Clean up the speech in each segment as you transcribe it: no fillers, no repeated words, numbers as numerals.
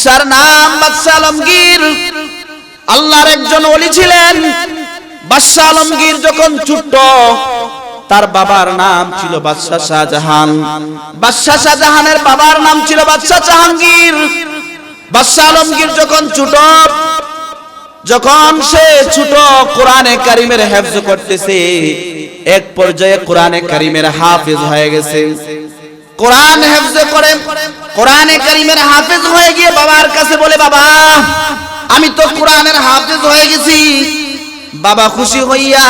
বাদশার নাম বাদশা আলমগীর। আল্লাহর একজন ওলি ছিলেন। বাদশা আলমগীর যখন ছোট, তার বাবার নাম ছিল বাদশা শাহজাহান। বাদশা শাহজাহানের বাবার নাম ছিল বাদশা জাহাঙ্গীর। বাদশা আলমগীর যখন সে ছোট, কোরআনে কারিমের হেফজ করতেছে। এক পর্যায়ে কোরআনে কারিমের হাফেজ হয়ে গেছে। কোরআন হেফজ করে কোরআনে কারিমের হাফেজ হয়ে গিয়ে বাবার কাছে বলে, বাবা আমি তো কোরআনের হাফেজ হয়ে গেছি। বাবা খুশি হইয়া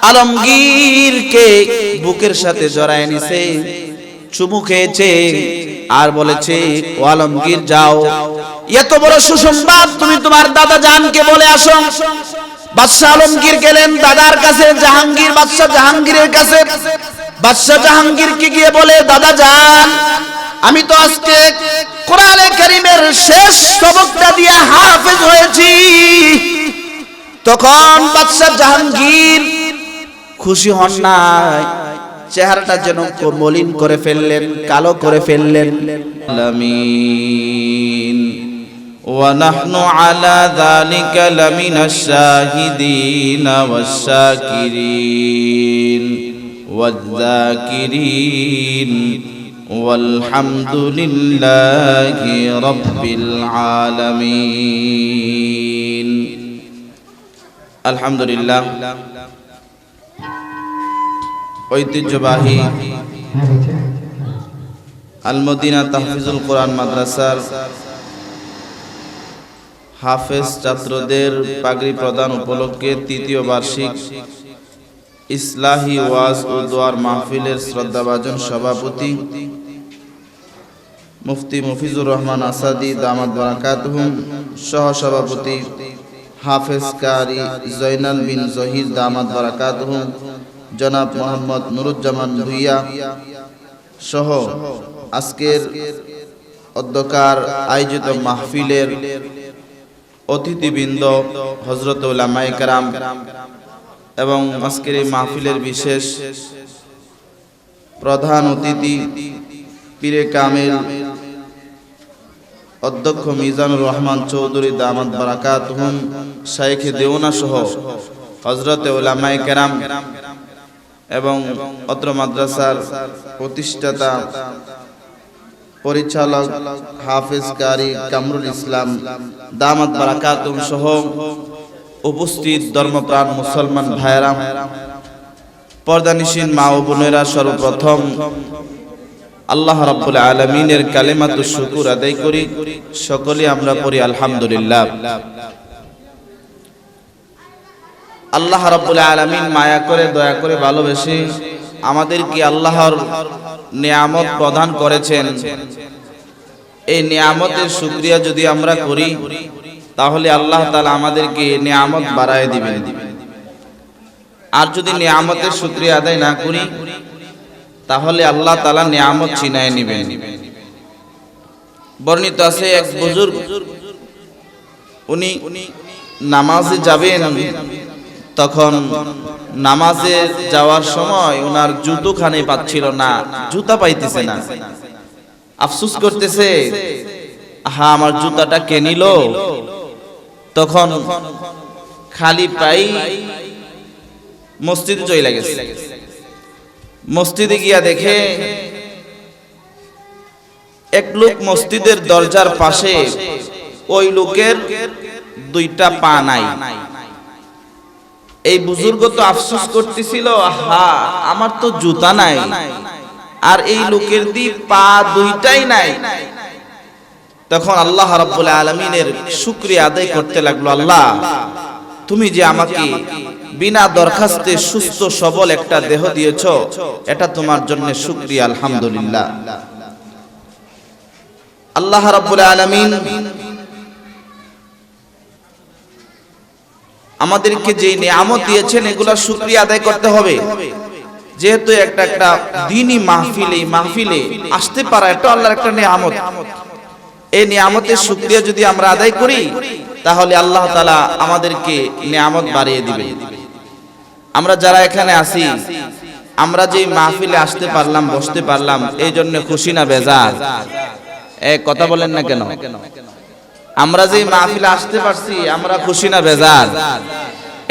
আলমগীরকে বুকের সাথে জড়ায় নিছে, চুমু খেয়েছে আর বলেছে, ও আলমগীর যাও, এত বড় সুসংবাদ তুমি তোমার দাদা জানকে বলে আসো। বাদশা আলমগীর গেলেন দাদার কাছে, জাহাঙ্গীর বাদশা জাহাঙ্গীরের কাছে। বাদশা জাহাঙ্গীরকে গিয়ে বলে, দাদা জান, আমি তো আজকে কোরআনে কারীমের শেষ সবকটা দিয়ে হাফেজ হয়েছি। তখন বাদশা জাহাঙ্গীর খুশি হন নাই, চেহারাটা যেন মলিন করে ফেললেন, কালো করে ফেললেন। আমিন। ونحن على ذلك لمن الشاهدين والشاكرين والذاكرين والحمد لله رب العالمين। الحمد لله ঐতিহ্যবাহী আল মদিনা তাহফিজুল কোরআন মাদ্রাসার হাফেজ ছাত্রদের পাগড়ি প্রদান উপলক্ষে তৃতীয় বার্ষিক ইসলাহি ওয়াজ ও দোয়ার মাহফিলের শ্রদ্ধাভাজন সভাপতি মুফতি মফিজুর রহমান আসাদি দামাত বারাকাতুহুম, সহ সভাপতি হাফেজ কারি জয়নাল বিন জহির দামাত বারাকাতুহুম, জনাব মোহাম্মদ নুরুজ্জামান ভুইয়া সহ আজকের অধ্যকার আয়োজিত মাহফিলের অতিথিবৃন্দ, হযরত উলামায়ে কেরাম এবং আজকের এই মাহফিলের বিশেষ প্রধান অতিথি পীরে কামিল অধ্যক্ষ মিজানুর রহমান চৌধুরী দামাত বারাকাতুহুম, শাইখে দেওনা সহ হযরত উলামায়ে কেরাম এবং অত্র মাদ্রাসার প্রতিষ্ঠাতা পরিচালক হাফেজ কারি কামরুল ইসলাম দামাত বারাকাতুহুম সহ উপস্থিত ধর্মপ্রাণ মুসলমান ভাইরা, পর্দানিশীন মা ও বোনেরা, সর্বপ্রথম আল্লাহ রাব্বুল আলামিনের কালিমাতুশ শুকর আদায় করি। সকলে আমরা পড়ি আলহামদুলিল্লাহ। আল্লাহ রাব্বুল আলামিন মায়া করে, দয়া করে, ভালোবেসে আমাদেরকে আল্লাহর নিয়ামত প্রদান করেছেন। এই নিয়ামতের শুকরিয়া যদি আমরা করি, তাহলে আল্লাহ তাআলা আমাদেরকে নিয়ামত বাড়ায় দিবেন। আর যদি নিয়ামতের শুকরিয়া আদায় না করি, তাহলে আল্লাহ তাআলা নিয়ামত ছিনায় নেবেন। বর্ণিত আছে এক বুজুর্গ, উনি নামাজে যাবেন, তখন নামাজে যাওয়ার সময় ওনার জুতোখানি পাচ্ছিল না, জুতা পাইতেছে না। আফসোস করতেছে, আহা আমার জুতাটা কে নিল। তখন খালি পাই মসজিদে চলে গেছে। মসজিদে গিয়া দেখে এক লোক মসজিদের দরজার পাশে, ওই লোকের দুইটা পা নাই। এই বুজুর্গ তো আফসোস করতেছিল, আহা আমার তো জুতা নাই, আর এই লোকের পা দুইটাই নাই। তখন আল্লাহ রাব্বুল আলামিনের শুকরিয়া আদায় করতে লাগলো, আল্লাহ তুমি যে আমাকে বিনা দরখাস্তে সুস্থ সবল একটা দেহ দিয়েছো, এটা তোমার জন্য শুকরিয়া, আলহামদুলিল্লাহ। আল্লাহ রাব্বুল আলামিন আমাদেরকে যে নিয়ামত দিয়েছেন, এগুলা শুকরিয়া আদায় করতে হবে। যেহেতু একটা দ্বীনি মাহফিল, এই মাহফিলে আসতে পারা এটা আল্লাহর একটা নিয়ামত। এই নিয়ামতের শুকরিয়া যদি আমরা আদায় করি, তাহলে আল্লাহ তাআলা আমাদেরকে নিয়ামত বাড়িয়ে দিবেন। আমরা যারা এখানে আছি, আমরা যে মাহফিলে আসতে পারলাম, বসতে পারলাম, এই জন্য খুশি না বেজার? কথা বলেন না কেন? আমরা যে মাহফিলে আসতে পারছি আমরা খুশি না বেজার?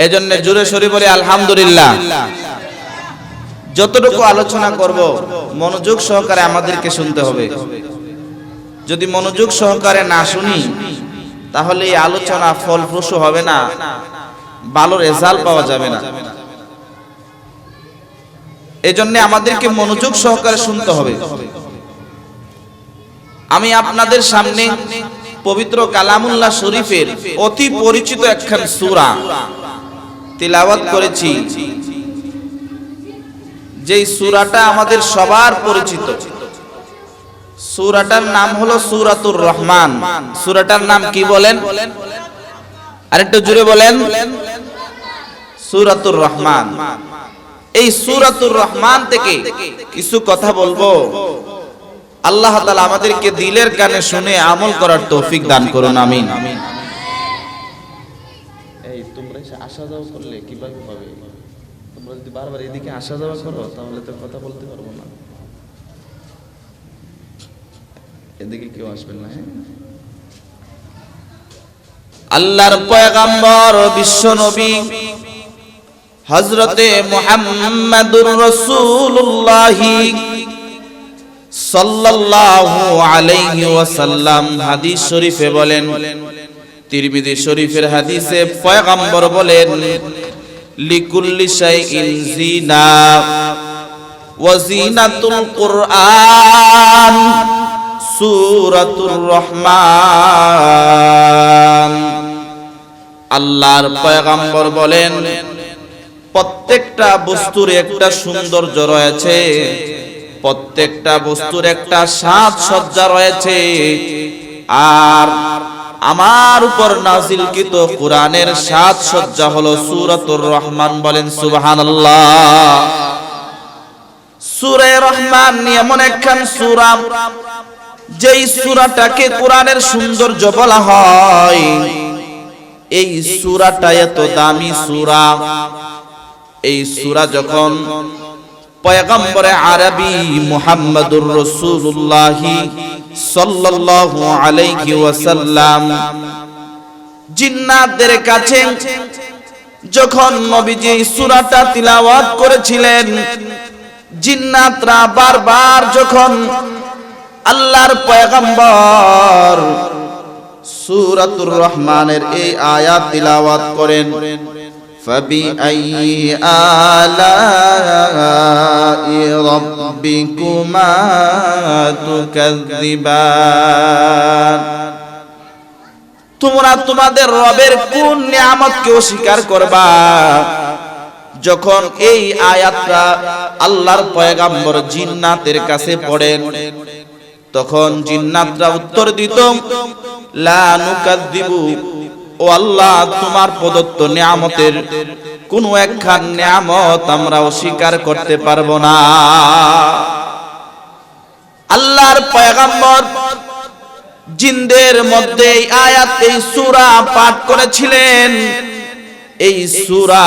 এজন্য জোরে সরে বলি আলহামদুলিল্লাহ। যতটুকু আলোচনা করব মনোযোগ সহকারে আমাদেরকে শুনতে হবে। যদি মনোযোগ সহকারে না শুনি তাহলে এই আলোচনা ফলপ্রসূ হবে না, ভালো রেজাল্ট পাওয়া যাবে না। এজন্য আমাদেরকে মনোযোগ সহকারে শুনতে হবে। আমি আপনাদের সামনে পবিত্র কালামুল্লাহ শরীফের অতি পরিচিত একখান সূরা তিলাওয়াত করেছি, যেই সূরাটা আমাদের সবার পরিচিত। সূরাটার নাম হলো সূরাতুর রহমান। সূরাটার নাম কি বলেন? আরেকটু জোরে বলেন। সূরাতুর রহমান। এই সূরাতুর রহমান থেকে কিছু কথা বলবো। আল্লাহ তাআলা আমাদেরকে দিলের কানে শুনে আমল করার তৌফিক দান করুন, আমিন। এই তোমরা আসা যাওয়া করলে কিভাবে হবে? তোমরা যদি বারবার এদিকে আসা যাওয়া করো তাহলে তো কথা বলতে পারবো না। এদিকে কেউ আসবেন না। আল্লাহর পয়গম্বর বিশ্ব নবী হযরতে মুহাম্মাদুর রাসূলুল্লাহ সাল্লাল্লাহু আলাইহি ওয়াসাল্লাম হাদিস শরীফে বলেন, তিরমিজি শরীফের হাদিসে পয়গম্বর বলেন, লিকুল্লি শাইইন জিনা ওয়া জিনাতুল কুরআন সূরাতুর রহমান। আল্লাহর পয়গম্বর বলেন, প্রত্যেকটা বস্তুর একটা সৌন্দর্য রয়েছে, প্রত্যেকটা বস্তুর একটা সাজসজ্জা রয়েছে, আর আমার উপর নাযিলকৃত কোরআনের সাজসজ্জা হলো সূরাতুর রহমান। বলেন সুবহানাল্লাহ। সূরা রহমান এমন একখান সূরা যেই সূরাটাকে কোরআনের সৌন্দর্য বলা হয়। এই সূরাটা এত দামি সূরা। এই সূরা যখন পয়গম্বরে আরবি মুহাম্মাদুর রাসূলুল্লাহ সাল্লাল্লাহু আলাইহি ওয়াসাল্লাম জিন্নাতদের কাছে যখন নবীজি এই সূরাটা তিলাওয়াত করেছিলেন, জিন্নাতরা বারবার যখন আল্লাহর পয়গম্বর সূরাতুর রহমানের এই আয়াত তিলাওয়াত করেন, ফাবিআইয়ি আলাই রাব্বিকুমা তুকাযযিবান, তোমরা তোমাদের রবের কোন নিয়ামতকে অস্বীকার করবা? যখন এই আয়াতটা আল্লাহর পয়গম্বর জিন্নাতের কাছে পড়েন, তখন জিন্নাতরা উত্তর দিত, লা নুকাযযিবু, ও আল্লাহ তোমার প্রদত্ত নিয়ামতের কোন একখান নিয়ামত আমরা অস্বীকার করতে পারবো না। আল্লাহর পয়গম্বর জিনদের মধ্যে এই আয়াত, এই সূরা পাঠ করেছিলেন। এই সূরা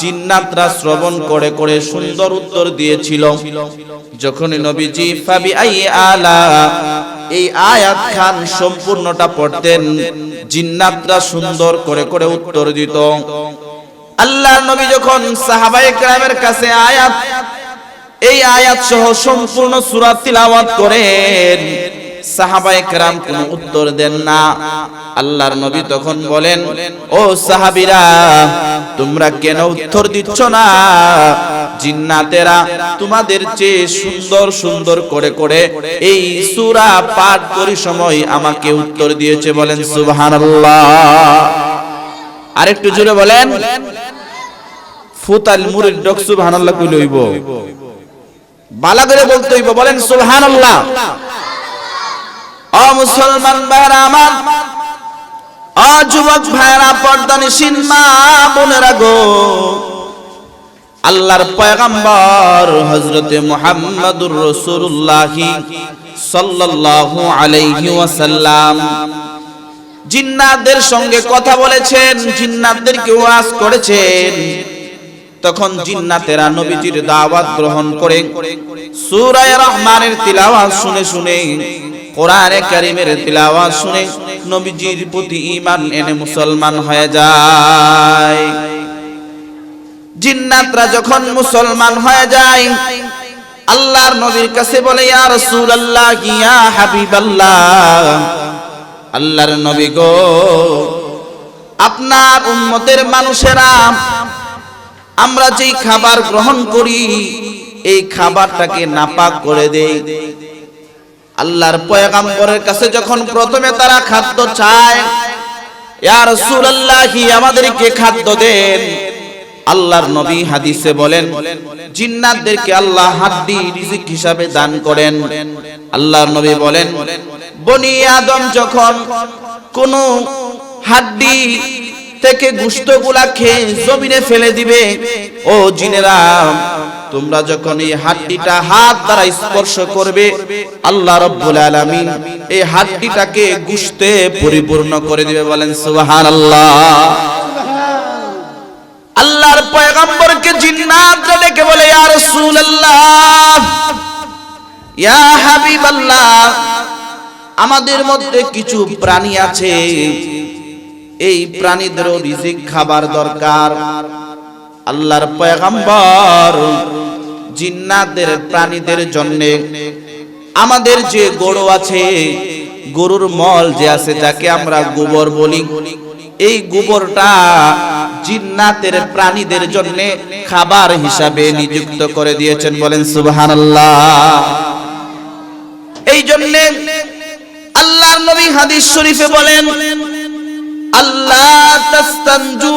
জিন্নাতরা শ্রবণ করে করে সুন্দর উত্তর দিয়েছিল। যখন নবীজি ফাবিআইয়ি আলা এই আয়াত খান সম্পূর্ণটা পড়তেন, জিন্নাতরা সুন্দর করে করে উত্তর দিত। আল্লাহর নবী যখন সাহাবায়ে কেরামের কাছে এই আয়াত সহ সম্পূর্ণ সূরা তিলাওয়াত করেন, সাহাবায়ে কেরাম কোনো উত্তর দেন না। আল্লাহর নবী তখন বলেন, ও সাহাবীরা, তোমরা কেন উত্তর দিচ্ছ না? জিন্নাতেরা তোমাদের চেয়ে সুন্দর সুন্দর করে করে এই সূরা পাঠ করি সময় আমাকে উত্তর দিয়েছে। বলেন সুবহানাল্লাহ। আরেকটু জোরে বলেন। ফুতাল মুরিদ ডক সুবহানাল্লাহ কইলে হইব, বালা করে বলতে হইব। বলেন সুবহানাল্লাহ। ও মুসলমান ভাইরা আমার, ও যুবক ভাইরা, পর্দানিশীন মা বোনেরা গো, আল্লাহর পয়গম্বর হযরতে মুহাম্মাদুর রাসূলুল্লাহ সাল্লাল্লাহু আলাইহি ওয়াসাল্লাম জিন্নাতদের সঙ্গে কথা বলেছেন, জিন্নাতদেরকে ওয়াজ করেছেন। তখন জিন্নাতেরা নবীজির দাওয়াত গ্রহণ করে সূরা রহমানের তিলাওয়াত শুনে শুনে, কোরআনে কারীমের তিলাওয়াত শুনে নবীজির প্রতি ঈমান এনে মুসলমান হয়ে যায়। জিন্নাতরা যখন মুসলমান হয়ে যায়, আল্লাহর নবীর কাছে বলে, ইয়া রাসূলুল্লাহ, ইয়া হাবিবাল্লাহ, আল্লাহর নবী গো, আপনার উম্মতের মানুষেরা আমরা যেই খাবার গ্রহণ করি এই খাবারটাকে নাপাক করে দেই। আল্লাহর পয়গম্বরের কাছে যখন প্রথমে তারা খাদ্য চায়, ইয়া রাসূলুল্লাহ, আমাদেরকে খাদ্য দেন। আল্লাহর নবী হাদিসে বলেন, জিন্নাতদেরকে আল্লাহ হাড্ডি রিজিক হিসাবে দান করেন। আল্লাহর নবী বলেন, বনি আদম যখন কোন হাড্ডি থেকে গোশতগুলা খেয়ে জমিনে ফেলে দিবে, ও জিনেরা, তোমরা যখন এই হাড্ডিটা হাত দ্বারা স্পর্শ করবে, আল্লাহ রাব্বুল আলামিন এই হাড্ডিটাকে গোশতে পরিপূর্ণ করে দিবে। বলেন সুবহানাল্লাহ। আল্লাহর পয়গম্বরকে জিন্নাতরা ডেকে বলে, ইয়া রাসূলুল্লাহ, ইয়া হাবিবাল্লাহ, আমাদের মধ্যে কিছু প্রাণী আছে, এই প্রাণীদেরও রিজিক খাবার দরকার। আল্লাহর পয়গম্বর জিন্নাতের প্রাণীদের জন্য আমাদের যে গরু আছে, গরুর মল যে আছে, যাকে আমরা গোবর বলি, এই গোবরটা জিন্নাতের প্রাণীদের জন্য খাবার হিসাবে নিযুক্ত করে দিয়েছেন। বলেন সুবহানাল্লাহ। এই জন্য আল্লাহর নবী হাদিস শরীফে বলেন, আল্লাহ তাস্তানজু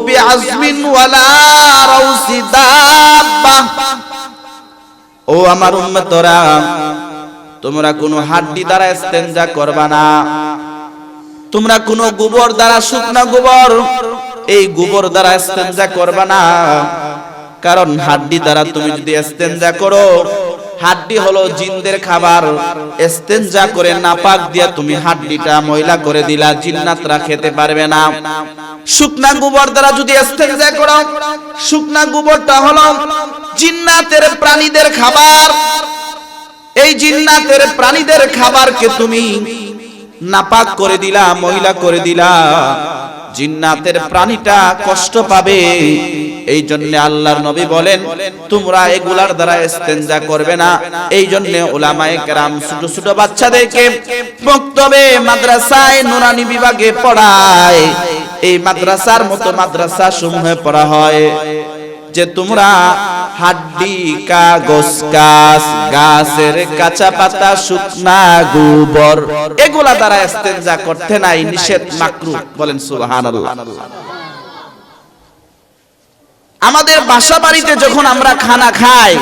বিআজমিন ওয়ালা রাউসি দাব্বা, ও আমার উম্মতরা, তোমরা কোনো হাড্ডি দ্বারা ইস্তেনজা করবা না, তোমরা কোনো গোবর দ্বারা, শুকনা গোবর, এই গোবর দ্বারা ইস্তেনজা করবা না। কারণ হাড্ডি দ্বারা তুমি যদি ইস্তেনজা করো, হাড্ডি হলো জিনদের খাবার, ইস্তেনজা করে নাপাক দিয়া তুমি হাড্ডিটা ময়লা করে দিলা, জিন্নাতরা খেতে পারবে না। শুকনা গোবর দ্বারা যদি ইস্তেনজা করো, শুকনা গোবরটা হলো জিন্নাতের প্রাণীদের খাবার, এই জিন্নাতের প্রাণীদের খাবারকে তুমি নাপাক করে দিলা, ময়লা করে দিলা, জিন্নাতের প্রাণীটা কষ্ট পাবে। এই জন্য আল্লাহর নবী বলেন, তোমরা এগুলার দ্বারা ইস্তেনজা করবে না। এই জন্য উলামায়ে কেরাম ছোট ছোট বাচ্চাদেরকে মক্তবে, মাদ্রাসায়, নুরানি বিভাগে পড়ায়। এই মাদ্রাসার মতো মাদ্রাসা সমূহে পড়া হয় যে তোমরা হাড্ডি, কাগজ, কাঁচ, গাছের কাঁচা পাতা, শুকনা গোবর, এগুলা দ্বারা ইস্তেনজা করতে নাই, নিষেধ, মাকরুহ। বলেন সুবহানাল্লাহ। আমাদের বাসা বাড়িতে যখন আমরা খানা খাই,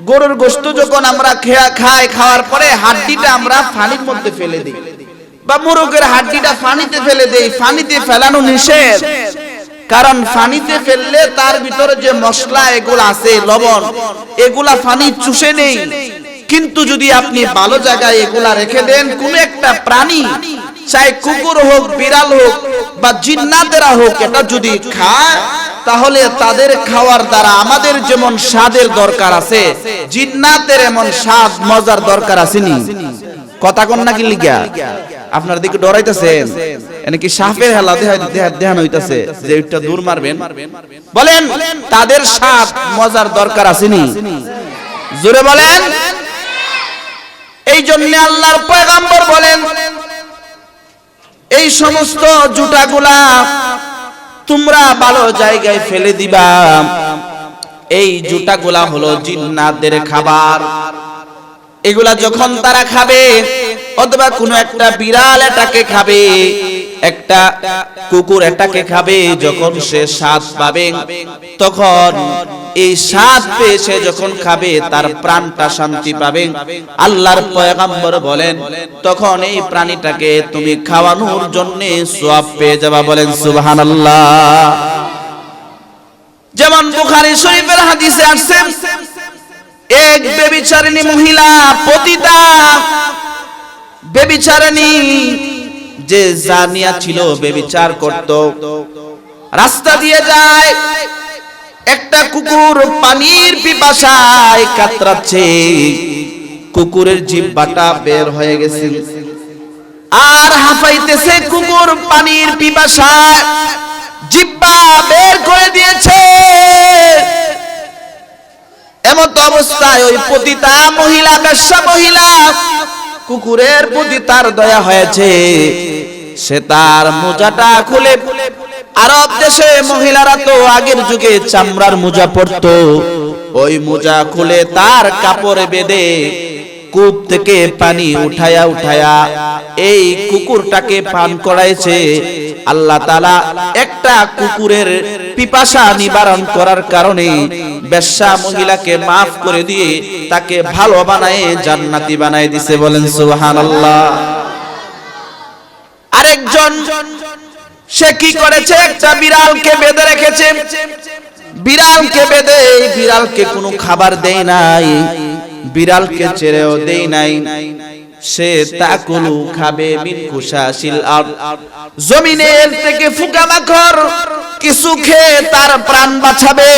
গরুর গোশত যখন আমরা খাই, খাওয়ার পরে হাড্ডিটা আমরা পানির মধ্যে ফেলে দিই, বা মুরগের হাড্ডিটা পানিতে ফেলে দেই। পানিতে ফেলানো নিষেধ, কারণ পানিতে ফেললে তার ভিতরে যে মশলা এগুলা আছে, লবণ, এগুলা পানি চুষে নেই। কিন্তু যদি আপনি ভালো জায়গায় এগুলা রেখে দেন, কোন একটা প্রাণী, চাই কুকুর হোক, বিড়াল হোক, বা জিন্নাতেরা হোক, এটা যদি খায়, তাহলে তাদের খাওয়ার দ্বারা আমাদের যেমন স্বাদের দরকার আছে, জিন্নাতের এমন স্বাদ মজার দরকার আসেনি। কথা কোন নাকি লিগা আপনার দিকে ডরাইতেছেন, এনে কি সাপের হেলা দেহান হইতাছে যে একটা দূর মারবেন? বলেন, তাদের স্বাদ মজার দরকার আসেনি? জোরে বলেন। এই জন্য আল্লাহর পয়গম্বর বলেন, এই সমস্ত জুতাগুলা তোমরা ভালো জায়গায় ফেলে দিবা। এই জুতাগুলা হলো জিন্নাতের খাবার। এগুলা যখন তারা খাবে, অথবা কোনো একটা বিড়াল এটাকে খাবে, একটা কুকুর এটাকে খাবে, যখন সে স্বাদ পাবে, তখন এই স্বাদ পেয়ে সে যখন খাবে, তার প্রাণটা শান্তি পাবে। আল্লাহর পয়গম্বর বলেন, তখন এই প্রাণীটাকে তুমি খাওয়ানোর জন্য সওয়াব পেয়ে যাবা। বলেন সুবহানাল্লাহ। যেমন বুখারী শরীফের হাদিসে আসছে, এক বেবিচারিণী মহিলা, পতিতা বেবিচারিণী, যে জানিয়া ছিল, বেবিচার করত, রাস্তা দিয়ে যায়, একটা কুকুর পানির পিপাসায় কাতরাচ্ছে, কুকুরের জিহ্বাটা বের হয়ে গেছে আর হাঁপাইতেছে। কুকুর পানির পিপাসায় জিহ্বা বের করে দিয়েছে। এমন অবস্থায় ওই পতিতা মহিলা, বেশ্যা মহিলা, কুকুরের প্রতি তার দয়া হয়েছে। সে তার মোজাটা খুলে, আরব দেশে মহিলারা তো আগের যুগে চামড়ার মোজা পরতো, ওই মোজা খুলে তার কাপড়ে বেঁধে কূপ থেকে পানি উঠায়া উঠায়া এই কুকুরটাকে পান করাইছে। আল্লাহ তাআলা একটা কুকুরের পিপাসা নিবারণ করার কারণে বেশ্যা মহিলাকে মাফ করে দিয়ে তাকে ভালো বানায় জান্নাতি বানায় দিছে। বলেন সুবহানাল্লাহ। আরেকজন সে কি করেছে, একটা বিড়ালকে বেঁধে রেখেছে। বিড়ালকে বেঁধে বিড়ালকে কোনো খাবার দেয় নাই, বিড়ালকে ছেড়েও দেয় নাই। সে তাকুলু খাবে মিন কুশাশিল আরদ, জমিনের থেকে পোকামাকড় কিছু খেয়ে তার প্রাণ বাঁচাবে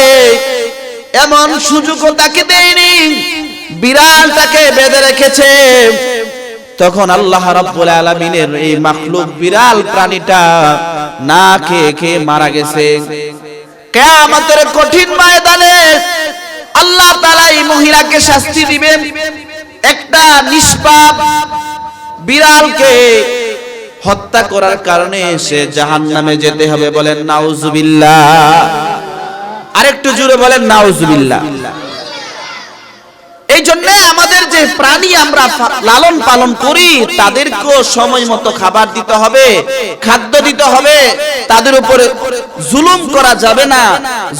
এমন সুযোগও তাকে দেয়নি। বিড়াল তাকে বেঁধে রেখেছে। তখন আল্লাহ রাব্বুল আলামিনের এই মাখলুক বিড়াল প্রাণীটা না খেয়ে খেয়ে মারা গেছে। কিয়ামতের কঠিন ময়দানে আল্লাহ তাআলা এই মহিলাকে শাস্তি দিবেন। একটা নিষ্পাপ বিড়ালকে হত্যা করার কারণে সে জাহান্নামে যেতে হবে। বলেন নাউজুবিল্লাহ। আরেকটু জোরে বলেন নাউজুবিল্লাহ। এই জন্য আমাদের যে প্রাণী আমরা লালন পালন করি তাদেরকেও সময় মতো খাবার দিতে হবে, খাদ্য দিতে হবে। তাদের উপরে জুলুম করা যাবে না,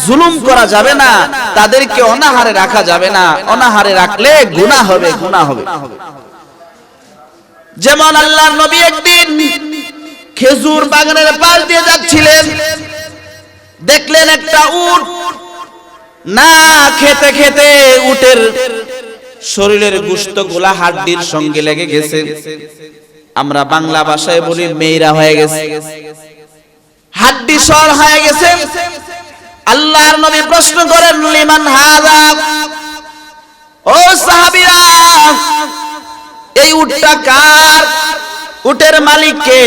জুলুম করা যাবে না। তাদেরকে অনাহারে রাখা যাবে না, অনাহারে রাখলে গুনাহ হবে, গুনাহ হবে। যেমন আল্লাহর নবী একদিন খেজুর বাগানের পাশ দিয়ে যাচ্ছিলেন, দেখলেন একটা উট না খেতে খেতে উটের শরীরের গোশত গুলা হাড্ডির সঙ্গে লেগে গেছে। আমরা বাংলা ভাষায় বলি মেয়েরা হয়ে গেছে, হাড্ডি সর হয়ে গেছে। আল্লাহর নবী প্রশ্ন করেন লিমান হাযা, ও সাহাবীরা এই উটটা কার? উটের মালিক কে?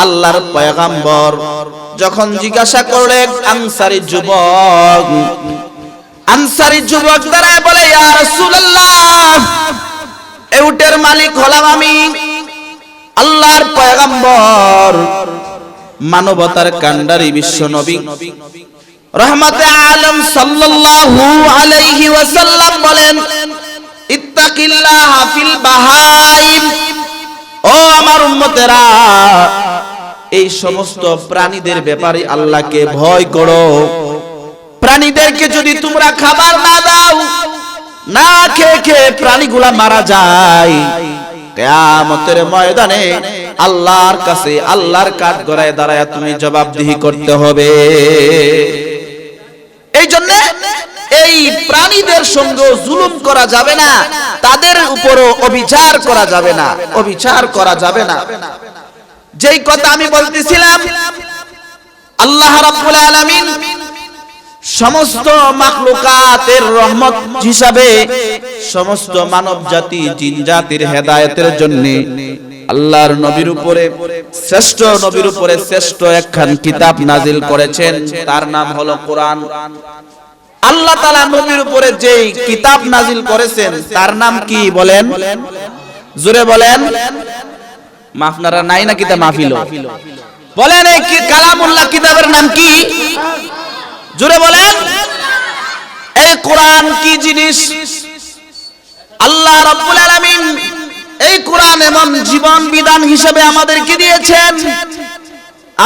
আল্লাহর পয়গম্বর যখন জিজ্ঞাসা করলেন আনসারী যুবক, আনসারী যুবক দাঁড়ায় বলে ইয়া রাসূলুল্লাহ এই উটের মালিক হলাম আমি। আল্লাহর পয়গম্বর মানবতার কান্ডারি বিশ্ব নবী রহমতে আলম সাল্লাল্লাহু আলাইহি ওয়াসাল্লাম বলেন ইত্তাকিল্লাহ ফিল বাহাইম, ও আমার উম্মতেরা এই সমস্ত প্রাণীদের ব্যাপারে আল্লাহকে ভয় করো। প্রাণীদেরকে যদি তোমরা খাবার না দাও, না খেয়ে খেয়ে প্রাণীগুলা মারা যায়, কিয়ামতের ময়দানে আল্লাহর কাছে আল্লাহর কাঠগড়ায় দাঁড়ায় তুমি জবাবদিহি করতে হবে। এই জন্য এই প্রাণীদের সঙ্গে জুলুম করা যাবে না, তাদের উপরও অবিচার করা যাবে না, অবিচার করা যাবে না। যেই কথা আমি বলতেছিলাম, আল্লাহ রাব্বুল আলামিন সমস্ত মাখলুকাতের রহমত হিসাবে সমস্ত মানব জাতি জিন জাতির হেদায়েতের জন্য আল্লাহর নবীর উপরে, শ্রেষ্ঠ নবীর উপরে শ্রেষ্ঠ একখান কিতাব নাজিল করেছেন, তার নাম হলো কোরআন। আল্লাহ তাআলা নবীর উপরে যেই কিতাব নাজিল করেছেন তার নাম কি বলেন? জোরে বলেন। মাফনারা নাই না কিতাব মাহফিল বলেন এই কালামুল্লাহ কিতাবের নাম কি? জোরে বলেন। এই কোরআন কি জিনিস? আল্লাহ রাব্বুল আলামিন এই কোরআন এমন জীবন বিধান হিসেবে আমাদেরকে দিয়েছেন,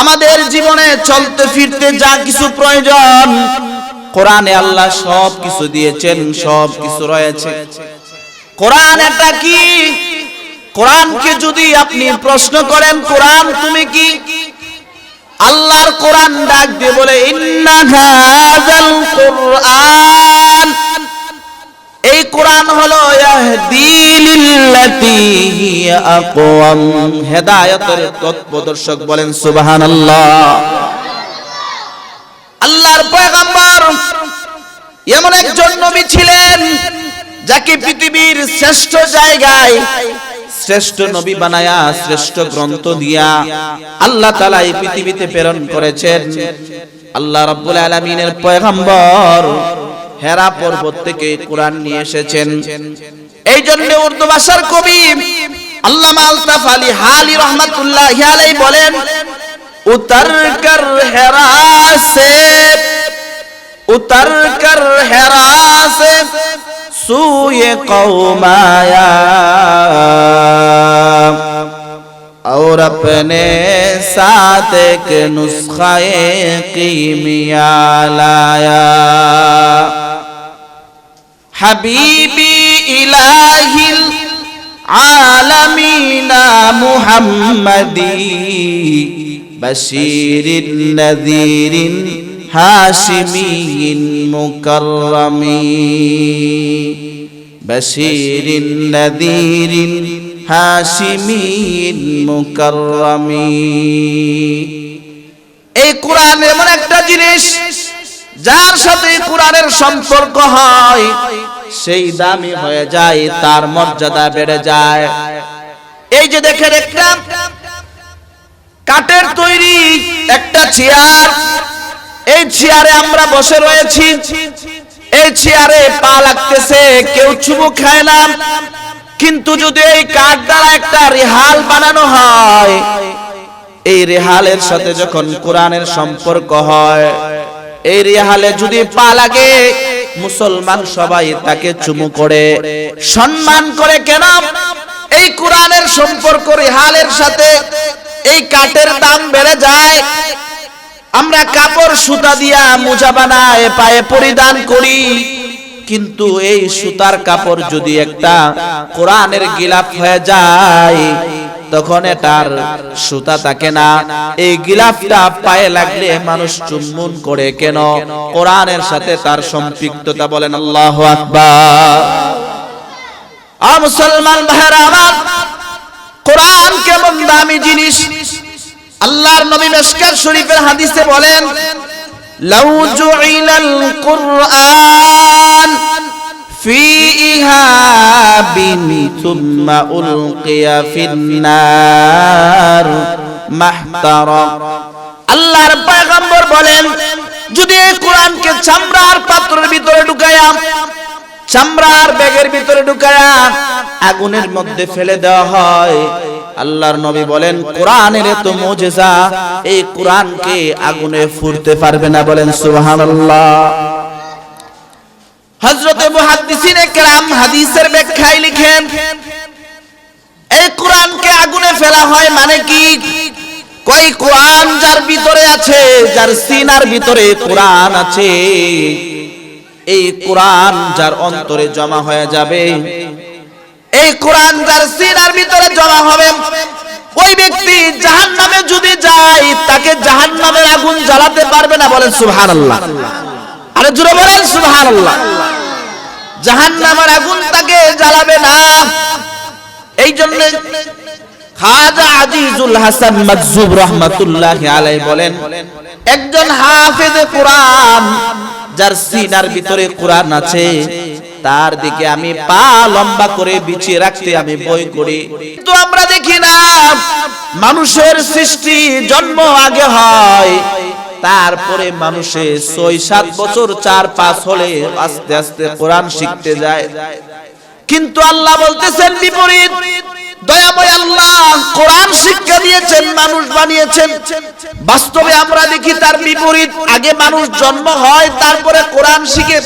আমাদের জীবনে চলতে ফিরতে যা কিছু প্রয়োজন কোরআনে আল্লাহ সব কিছু দিয়েছেন, সব কিছু রয়েছে। কোরআন এটা কি? কোরআনকে যদি আপনি প্রশ্ন করেন কোরআন তুমি কি, আল্লাহর কোরআন ডাক দিয়ে বলে ইন্না হাযাল কুরআন, এই কোরআন হলো ইয়াহদি লিল্লাতী হিয়া আকওয়াম, হেদায়েতের পথপ্রদর্শক। বলেন সুবহানাল্লাহ। আল্লাহর পয়গম্বর এমন একজন নবী ছিলেন যাকে পৃথিবীর শ্রেষ্ঠ জায়গায় শ্রেষ্ঠ নবী বানায়া শ্রেষ্ঠ গ্রন্থ দিয়া আল্লাহ তাআলা এই পৃথিবীতে প্রেরণ করেছেন। আল্লাহ রাব্বুল আলামিনের পয়গম্বর হেরা পর্বত থেকে কোরআন নিয়ে এসেছেন। এই জন্য উর্দু ভাষার কবি আল্লামা আলতাফ আলী হালি রহমাতুল্লাহি আলাইহি বলেন, উতর কর হেরা সে सूए कौम आया और अपने साथ एक नुस्खाए कीमिया लाया। हबीबी इलाहिल आलमीना मुहम्मदी बशीरिन नज़ीरिन हाशिमीन मुकर्रमी बशीरिन नदीरिन हाशिमीन मुकर्रमी। এই কোরআন এমন একটা জিনিস যার সাথে কোরআনের সম্পর্ক হয় সেই দামি হয়ে যায়, তার মর্যাদা বেড়ে যায়। এই যে দেখেন একটা কাঠের তৈরি একটা চেয়ার, এই চেয়ারে আমরা বসে রয়েছি, এই চেয়ারে পা লাগতেছে, কেউ চুমু খায় না। কিন্তু যদি এই কাঠ দ্বারা একটা রেহাল বানানো হয়, এই রেহালের সাথে যখন কোরআনের সম্পর্ক হয়, এই রেহালে যদি পা লাগে মুসলমান সবাই তাকে চুমু করে সম্মান করে। কেন? এই কোরআনের সম্পর্ক রেহালের সাথে এই কাঠের দাম বেড়ে যায়। আমরা কাপড় সুতা দিয়া মোজা বানায় পায়ে পরিধান করি, কিন্তু এই সুতার কাপড় যদি একটা কোরআনের গিলাফ হয়ে যায় তখন এটার সুতা থাকে না। এই গিলাফটা পায়ে লাগলে মানুষ চুম্বন করে। কেন? কোরআনের সাথে তার সম্পৃক্ততা। বলেন আল্লাহু আকবার। মুসলমান ভাইরা আমার, কোরআন কেমন দামি জিনিস! আল্লাহর নবী মিশকাত শরীফের হাদিসে বলেন, লাউ জুইলাল কুরআন ফি ইহাবিন সুম্মা উলকিয়া ফিন্নার মাহতারা। আল্লাহর পয়গম্বর বলেন, যদি এই কোরআনকে চামড়ার পাত্রের ভিতরে ঢুকায়া, চামড়ার ব্যাগের ভিতরে ঢুকায়া আগুনের মধ্যে ফেলে দেওয়া হয়, আল্লাহর নবী বলেন কোরআনের এত মুজিজা, এই কোরআনকে আগুনে ফুরতে পারবে না। বলেন সুবহানাল্লাহ। হযরতে মুহাদ্দিসিনে কেরাম হাদিসের ব্যাখ্যায় লিখেন, এই কোরআনকে আগুনে ফেলা হয় মানে কি? কই কোরআন যার ভিতরে আছে, যার সিনার ভিতরে কোরআন আছে, এই কোরআন যার অন্তরে জমা হয়ে যাবে, এই কোরআন যার সিনার ভিতরে জমা হবে, ওই ব্যক্তি জাহান্নামে যদি যায় তাকে জাহান্নামের আগুন জ্বালাতে পারবে না। বলেন সুবহানাল্লাহ। আরে জোরে বলেন সুবহানাল্লাহ। জাহান্নামের আগুন তাকে জ্বালাবে না। এই জন্য খাজা আজিজুল হাসান মাজজুব রাহমাতুল্লাহি আলাইহি বলেন, একজন হাফেজে কোরআন যার সিনার ভিতরে কোরআন আছে তার দিকে আমি পা লম্বা করে বিছিয়ে রাখতে আমি ভয় করি। কিন্তু আমরা দেখি না, মানুষের সৃষ্টি জন্ম আগে হয়, তারপরে মানুষে ৬-৭ বছর ৪-৫ হলে আস্তে আস্তে কোরআন শিখতে যায়। কিন্তু আল্লাহ বলতেছেন বিপরীত। দয়াময় আল্লাহ কোরআন শিক্ষা দিয়েছেন, মানুষ বানিয়েছেন। বাস্তবে আমরা দেখি তার বিপরীত। আগে মানুষ জন্ম হয়, তারপরে কোরআন শিখে।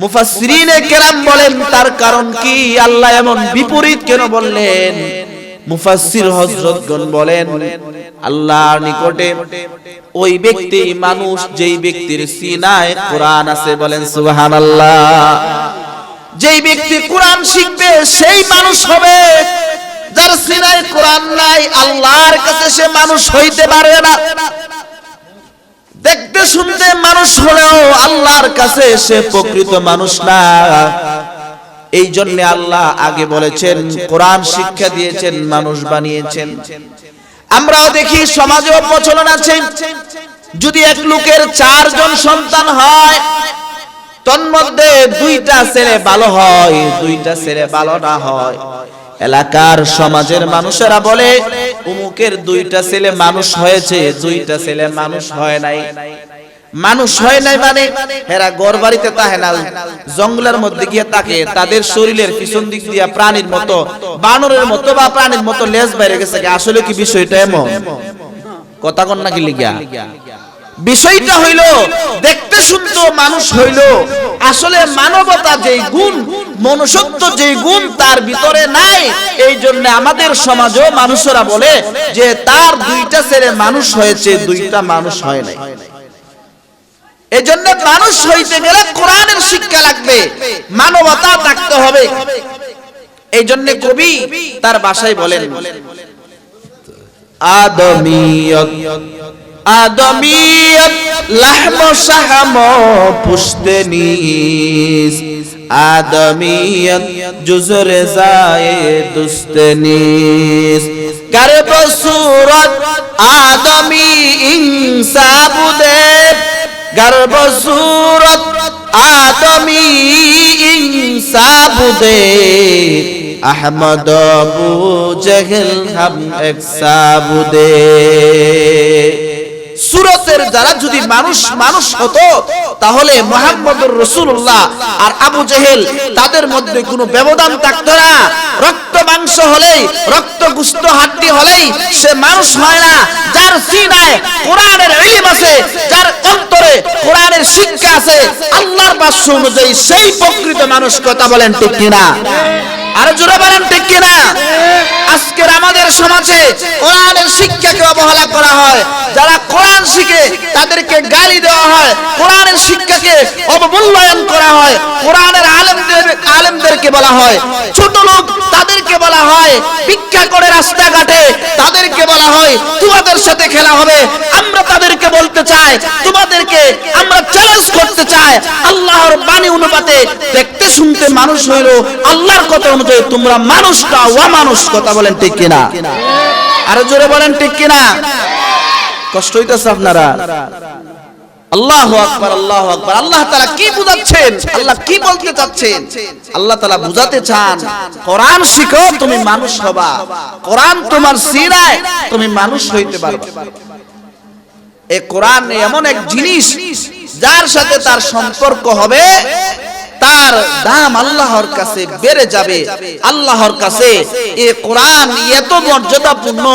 মুফাসসিরিনে কেরাম বলেন তার কারণ কি? আল্লাহ এমন বিপরীত কেন বললেন? মুফাসসির হযরতগণ বলেন, আল্লাহর নিকটে ওই ব্যক্তি মানুষ যেই ব্যক্তির সিনায় কোরআন আছে। বলেন সুবহানাল্লাহ। যেই ব্যক্তি কোরআন শিখবে সেই মানুষ হবে। যার সিনায় কোরআন নাই, আল্লাহর কাছে সে মানুষ হইতে পারে না। দেখতে শুনতে মানুষ হলেও আল্লাহর কাছে সে প্রকৃত মানুষ না। এই জন্য আল্লাহ আগে বলেছেন কোরআন শিক্ষা দিয়েছেন, মানুষ বানিয়েছেন। আমরাও দেখি সমাজেও প্রচলন আছে, যদি এক লোকের ৪ জন সন্তান হয়, তন্মধ্যে দুইটা ছেলে ভালো হয়, দুইটা ছেলে ভালো না হয়। এলাকার সমাজের মানুষেরা বলে অমুকের দুইটা ছেলে মানুষ হয়েছে, দুইটা ছেলে মানুষ হয় নাই। মানুষ হয় নাই মানে এরা ঘর বাড়িতে থাকে না, জঙ্গলের মধ্যে গিয়ে থাকে। তাদের শরীরের পিছন দিক দিয়া প্রাণীর মতো, বানরের মতো বা প্রাণীর মতো লেজ বাইরে গেছে। আসলে কি বিষয়টা এমন? কথা কন নাকি লিগা? বিষয়টা হইল দেখতে শুনতে মানুষ হইল, আসলে মানবতা যেই গুণ, মনুষ্যত্ব যেই গুণ তার ভিতরে নাই। এই জন্য আমাদের সমাজও মানুষরা বলে যে তার দুইটা ছেলে মানুষ হয়েছে, দুইটা মানুষ হয় নাই। এই জন্য মানুষ হইতে গেলে কোরআনের শিক্ষা লাগবে, মানবতা থাকতে হবে। এই জন্য কবি তার ভাষায় বলেন আদমিয়ত আদমিয়ত লাহম শাহম পুশতনিস, আদমিয়ত জুজরে জায়ে দুস্তনিস, গরব সুরত আদমি ইনসাবুদে, গর্ব सूरत आदमी इंसाबुदे, अहमद अबू जहल हम एक साबुदे। সুরতের যারা যদি মানুষ মানুষ হতো তাহলে মুহাম্মদুর রাসূলুল্লাহ আর আবু জেহেল তাদের মধ্যে কোনো ব্যবধান থাকতো না। রক্ত মাংস হলেই, রক্ত গোশত হাড্ডি হলেই সে মানুষ হয় না। যার সিনায় কোরআনের ইলম আছে, যার অন্তরে কোরআনের শিক্ষা আছে, আল্লাহর বাক্য অনুযায়ী সেই প্রকৃত মানুষ। কথা বলেন ঠিক কিনা? আর জোরে বলেন ঠিক কিনা? আজকের আমাদের সমাজে কোরআনের শিক্ষাকে অবহেলা করা হয়। যারা কোরআন শিখে তাদেরকে গালি দেওয়া হয়, কোরআনের শিক্ষাকে অবমূল্যায়ন করা হয়। কোরআনের আলেমদেরকে বলা হয় ছোট লোক, তাদেরকে বলা হয় ভিক্ষা করে রাস্তাঘাটে, তাদেরকে বলা হয় তোমাদের সাথে খেলা হবে। আমরা তাদেরকে বলতে চাই, তোমাদেরকে আমরা চ্যালেঞ্জ করতে চাই, আল্লাহর বাণী অনুপাতে দেখতে শুনতে মানুষ হইল, আল্লাহর কথা অনুযায়ী তোমরা মানুষটা অমানুষ। কথা বলেন ঠিক কিনা? আরো জোরে বলেন ঠিক কিনা? কষ্ট হইতেছে আপনারা? আল্লাহু আকবার, আল্লাহু আকবার। আল্লাহ তাআলা কি বুঝাচ্ছেন, আল্লাহ কি বলতে চাচ্ছেন? আল্লাহ তাআলা বুঝাতে চান কোরআন শিখো তুমি মানুষ হবা, কোরআন তোমার সিনায় তুমি মানুষ হইতে পারবে। এই কোরআন এমন এক জিনিস যার সাথে তার সম্পর্ক হবে তার দাম আল্লাহর কাছে বেড়ে যাবে। আল্লাহর কাছে এই কোরআন এত মর্যাদাপূর্ণ,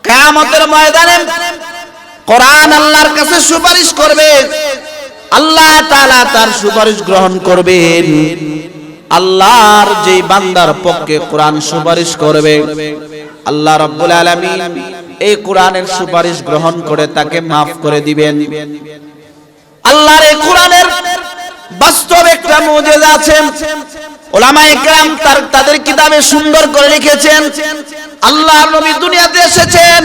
কিয়ামতের ময়দানে কোরআন আল্লাহর কাছে সুপারিশ করবে, আল্লাহ তাআলা তার সুপারিশ গ্রহণ করবেন। আল্লাহর যে বান্দার পক্ষে কোরআন সুপারিশ করবে, আল্লাহ রাব্বুল আলামিন এই কোরআনের সুপারিশ গ্রহণ করে তাকে maaf করে দিবেন। আল্লাহর এই কোরআনের বাস্তব একটা মুজিজা আছে, উলামায়ে কেরাম তাদের কিতাবে সুন্দর করে লিখেছেন। আল্লাহর নবী দুনিয়াতে এসেছেন,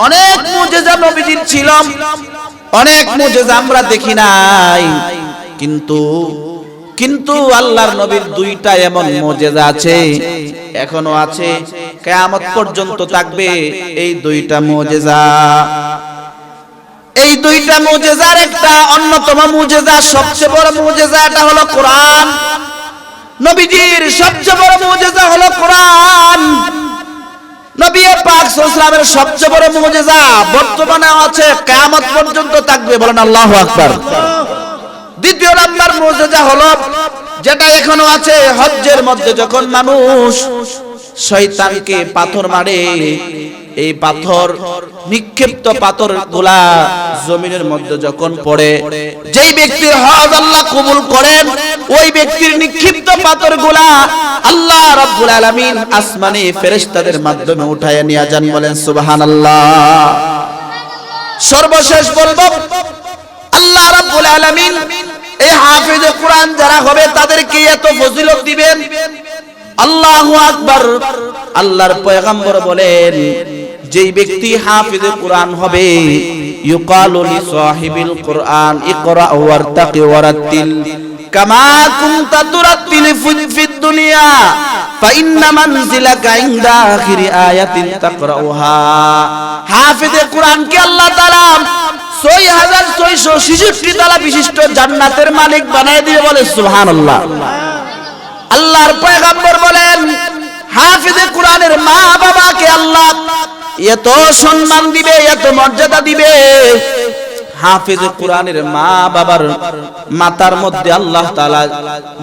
অনেক মুজিজা নবীজির ছিল, অনেক মুজিজা আমরা দেখি নাই, কিন্তু আল্লাহর নবীর দুইটা এমন মুজিজা আছে, এখনো আছে, কিয়ামত পর্যন্ত থাকবে এই দুইটা মুজিজা। এই দুইটা মুজিজার একটা অন্যতম মুজিজা, সবচেয়ে বড় মুজিজা এটা হলো কোরআন। নবীজির সবচেয়ে বড় মুজিজা হলো কোরআন। নবী পাক সাল্লাল্লাহু আলাইহি ওয়াসাল্লামের সবচেয়ে বড় মুজিজা বর্তমানে আছে, কিয়ামত পর্যন্ত থাকবে। বলেন আল্লাহু আকবার। দ্বিতীয় নাম্বার মুজিজা হলো যেটা এখনো আছে, হজ্জের মধ্যে যখন মানুষ শয়তানকে পাথর মারে, এই পাথর নিক্ষিপ্ত পাথরগুলা জমিনের মধ্যে যখন পড়ে, যেই ব্যক্তির হজ আল্লাহ কবুল করেন, ওই ব্যক্তির নিক্ষিপ্ত পাথরগুলা আল্লাহ রাব্বুল আলামিন আসমানে ফেরেশতাদের মাধ্যমে উঠায় নিয়ে যান। বলেন সুবহানাল্লাহ। সর্বশেষ বলবো, আল্লাহ রাব্বুল আলামিন এই হাফেজে কোরআন যারা হবে তাদেরকে এত ফজিলত দিবেন। আল্লাহু আকবার। আল্লাহর পয়গম্বর বলেন যেই ব্যক্তি হাফেজে কোরআন হবে, ইউকালু লি সাহিবিল কোরআন ইকরা ওয়ারতাকি ওয়ারাতিল কামা কুনতা তুরাতিল ফিদ দুনিয়া ফাইন্না মানজিলাকা ইনদা আখিরি আয়াতিন তাকরাউহা। হাফেজে কোরআনকে আল্লাহ তাআলা 6666 তলা বিশিষ্ট জান্নাতের মালিক বানায় দিবে, বলে সুবহানাল্লাহ। আল্লাহর পয়গম্বর বলেন, হাফেজে কোরআনের মা বাবাকে আল্লাহ এত সম্মান দিবে, এত মর্যাদা দিবে, হাফেজে কোরআনের মা বাবার মাথার মধ্যে আল্লাহ তাআলা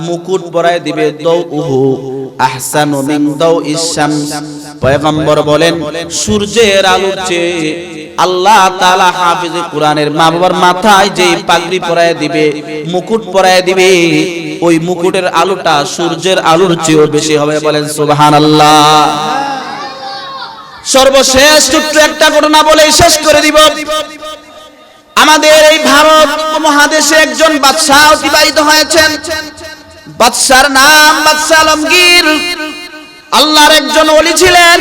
মুকুট পরায় দিবে, দাউহু আহসানু মিন দাউইশ শামস। পয়গম্বর বলেন, সূর্যের আলোর চেয়ে আল্লাহ তাআলা হাফেজে কোরআনের মা বাবার মাথায় যে পাগড়ি পরায় দিবে, মুকুট পরায় দিবে, ওই মুকুটের আলোটা সূর্যের আলোর চেয়েও বেশি হবে, বলেন সুবহানাল্লাহ। সর্বশেষ ছোট্ট একটা ঘটনা বলে শেষ করে দিব। আমাদের এই ভারত মহাদেশে একজন বাদশা অতিবাহিত হয়েছেন। বাদশার নাম বাদশা আলমগীর। আল্লাহর একজন ওলি ছিলেন।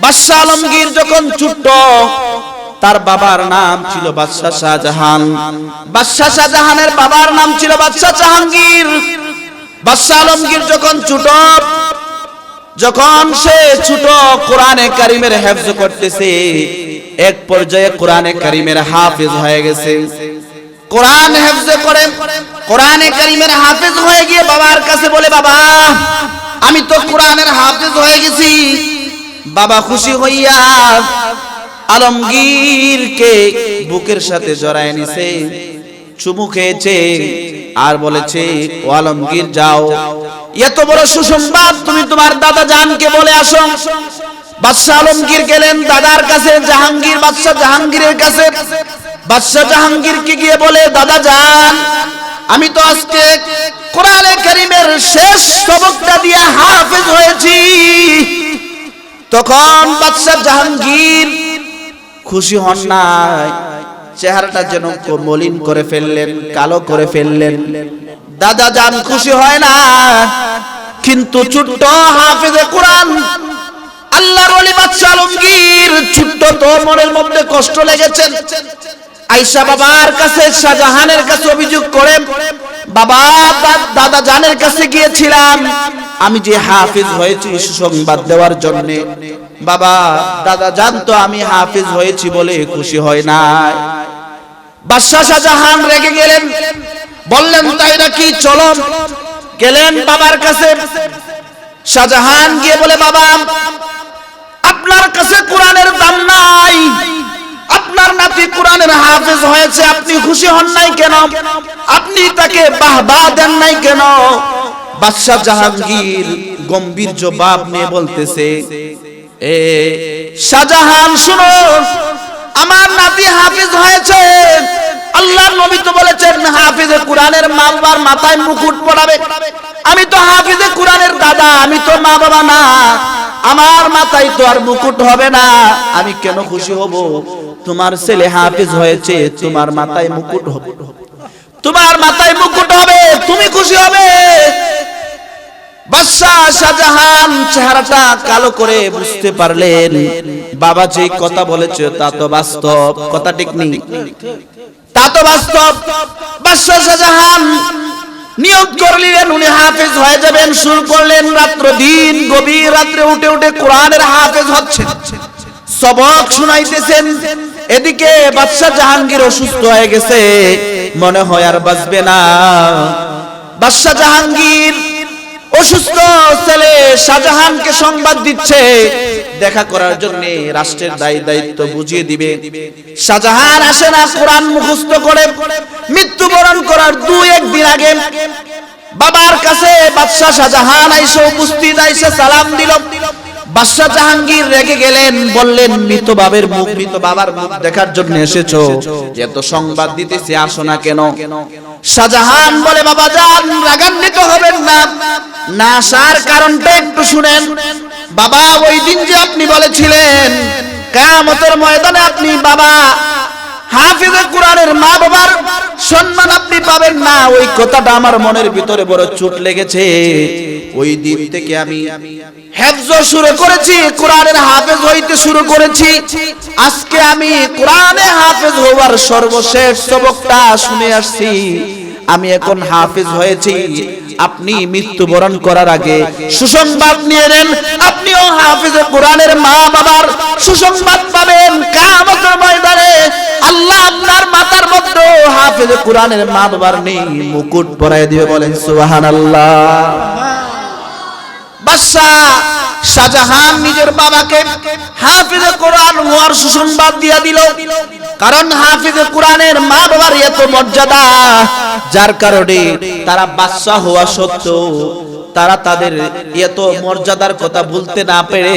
বাদশা আলমগীর যখন ছোট, তার বাবার নাম ছিল বাদশা শাহজাহান। বাদশা শাহজাহানের বাবার নাম ছিল বাদশা জাহাঙ্গীর। বাদশা আলমগীর যখন ছোট, যখন সে ছোট কোরআনে কারিমের হেফজ করতেছে, এক পর্যায়ে কোরআনে কারিমের হাফেজ হয়ে গেছে। কোরআন হেফজ করে কোরআনে কারিমের হাফেজ হয়ে গিয়ে বাবার কাছে বলে, বাবা আমি তো কোরআনের হাফেজ হয়ে গেছি। বাবা খুশি হইয়া আলমগীরকে বুকের সাথে জড়ায় নিছে, চুমু খেয়েছে আর বলেছে, ও আলমগীর যাও, এত বড় সুসংবাদ তুমি তোমার দাদা জানকে বলে আসো। বাদশা আলমগীর গেলেন দাদার কাছে, জাহাঙ্গীর বাদশা জাহাঙ্গীরের কাছে। বাদশা জাহাঙ্গীরকে গিয়ে বলে, দাদা জান, আমি তো আজকে কোরআনে কারীমের শেষ সবকটা দিয়ে হাফেজ হয়েছি। তখন বাদশা জাহাঙ্গীর খুশি হন নাই, চেহারাটা যেন মলিন করে ফেললেন, কালো করে ফেললেন। দাদা জান খুশি হয় না, কিন্তু ছোট্ট হাফেজে কোরআন আল্লাহর ওলি বাদশা আলমগীর ছোট্ট তো মনের মধ্যে কষ্ট লেগেছে। আয়েশা বাবার কাছে, শাহজাহানের কাছে অভিযোগ করে, বাবা দাদা জানের কাছে গিয়েছিলাম আমি যে হাফেজ হয়েছি সুসংবাদ দেওয়ার জন্য। বাবা দাদা জান তো আমি হাফেজ হয়েছি বলে খুশি হয় না। বাদশা শাহজাহান রেগে গেলেন, বললেন তাই নাকি, চলো। গেলেন বাবার কাছে। শাহজাহান গিয়ে বলে, বাবা আপনার কাছে কোরআনের দাম নাই, আপনার নাতি কোরআনের হাফেজ হয়েছে, আপনি খুশি হন নাই কেন? আপনি তাকে বাহবা দেন নাই কেন? বাদশা জাহাঙ্গীর গম্ভীর জবাব নিয়ে বলতেছে, এ শাহজাহান শুনো, আমার নাতি হাফেজ হয়েছে। আল্লাহর নবী তো বলেছেন হাফেজে কোরআনের মা বাবার মাথায় মুকুট পরাবে। আমি তো হাফেজে কোরআনের দাদা, আমি তো মা বাবা না, আমার মাথায় তো আর মুকুট হবে না। আমি কেন খুশি হব? তোমার ছেলে হাফেজ হয়েছে, তোমার মাথায় মুকুট হবে, তোমার মাথায় মুকুট হবে, তুমি খুশি হবে। বাদশা শাহজাহান চেহারাটা কালো করে বুঝতে পারলেন, বাবা যে কথা বলেছে তা তো বাস্তব, কথা ঠিক নেই, তা তো বাস্তব। বাদশা শাহজাহান নিয়ত করলেন উনি হাফেজ হয়ে যাবেন। শুরু করলেন রাত্র দিন, গভীর রাত্রে উঠে উঠে কোরআনের হাফেজ হচ্ছেন, সবক শুনাইতেছেন। এদিকে বাদশা জাহাঙ্গীর অসুস্থ হয়ে গেছে, মনে হয় আর বাঁচবে না। বাদশা জাহাঙ্গীর অসুস্থ ছেলে শাহজাহানকে সংবাদ দিচ্ছে দেখা করার জন্য, রাষ্ট্রের দায়িত্ব বুঝিয়ে দিবে। শাহজাহান আসে না, কোরআন মুখস্থ করে মৃত্যুবরণ করার 2-1 দিন আগে বাবার কাছে বাদশা শাহজাহান আইসা উপস্থিত, আইসা সালাম দিল। বাদশা জাহাঙ্গীর রেগে গেলেন, বললেন, মৃত বাবার মুখ দেখার জন্য এসেছো, এত সংবাদ দিতেছে, আসো না কেন? শাহজাহান বলে, বাবা জান রাগান্বিত হবেন না, না আসার কারণটা একটু শুনেন। বাবা ওই দিন যে আপনি বলেছিলেন কিয়ামতের ময়দানে আপনি বাবা হাফেজে কোরআনের মা বাবার সম্মান আপনি পাবেন না, ওই কথাটা আমার মনের ভিতরে বড় চোট লেগেছে। ওই দিন থেকে আমি হেফজ শুরু করেছি, কোরআনের হাফেজ হইতে শুরু করেছি। আজকে আমি কোরআনে হাফেজ হওয়ার সর্বশেষ সবকটা শুনে আসছি, আমি এখন হাফেজ হয়েছি। আপনি মৃত্যুবরণ করার আগে সুসংবাদ নিয়ে নেন, আপনিও হাফেজে কোরআনের মা বাবার সুসংবাদ পাবেন। কিয়ামতের ময়দানে আল্লাহ আপনার হাফেজ কোরআনের মা বাবার নেই মুকুট পরায় দিবে, বলেন সুবহানাল্লাহ। বাদশা শাহজাহান নিজের বাবাকে হাফেজ কোরআন হওয়ার সুসংবাদ দিয়া দিল, কারণ হাফেজ কোরআনের মা বাবার এত মর্যাদা, যার কারণে তারা বাদশা হওয়া সত্ত্বেও তারা তাদের এত মর্যাদার কথা বলতে না পেরে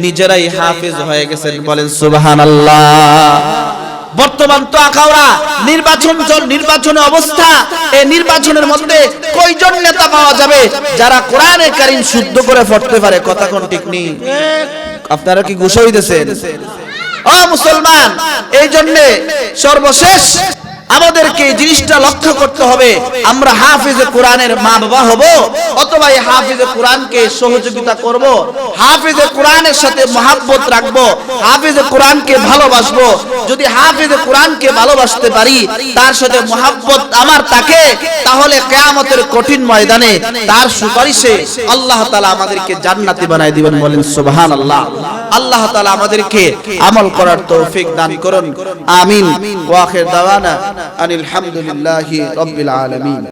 নিজেরাই হাফেজ হয়ে গেছেন, বলেন সুবহানাল্লাহ। বর্তমান তো আখাউড়া নির্বাচনের অবস্থা, এই নির্বাচনের মধ্যে কয়জন নেতা পাওয়া যাবে যারা কোরআনে কারীম শুদ্ধ করে পড়তে পারে? কথা কোন ঠিক নেই? আপনারা কি গুছা হইতেছেন? ও মুসলমান, এই জন্য সর্বশেষ আমাদেরকে এই জিনিসটা লক্ষ্য করতে হবে, আমরা হাফেজ কোরআনের মা বাবা হব অথবা এই হাফেজ কোরআনকে সহযোগিতা করব, হাফেজ কোরআনের সাথে মহব্বত রাখবো, হাফেজ কোরআনকে ভালোবাসবো। যদি হাফেজ কোরআনকে ভালোবাসতে পারি, তার সাথে মহব্বত আমার থাকে, তাহলে কিয়ামতের কঠিন ময়দানে তার সুপারিশে আল্লাহ তাআলা আমাদেরকে জান্নাতি বানায় দিবেন, বলেন সুবহানাল্লাহ। আল্লাহ তাআলা আমাদেরকে আমল করার তৌফিক দান করুন, আমিন। ওয়া আখির দাওয়ানা আনিল হামদুলিল্লাহি রাব্বিল আলামিন।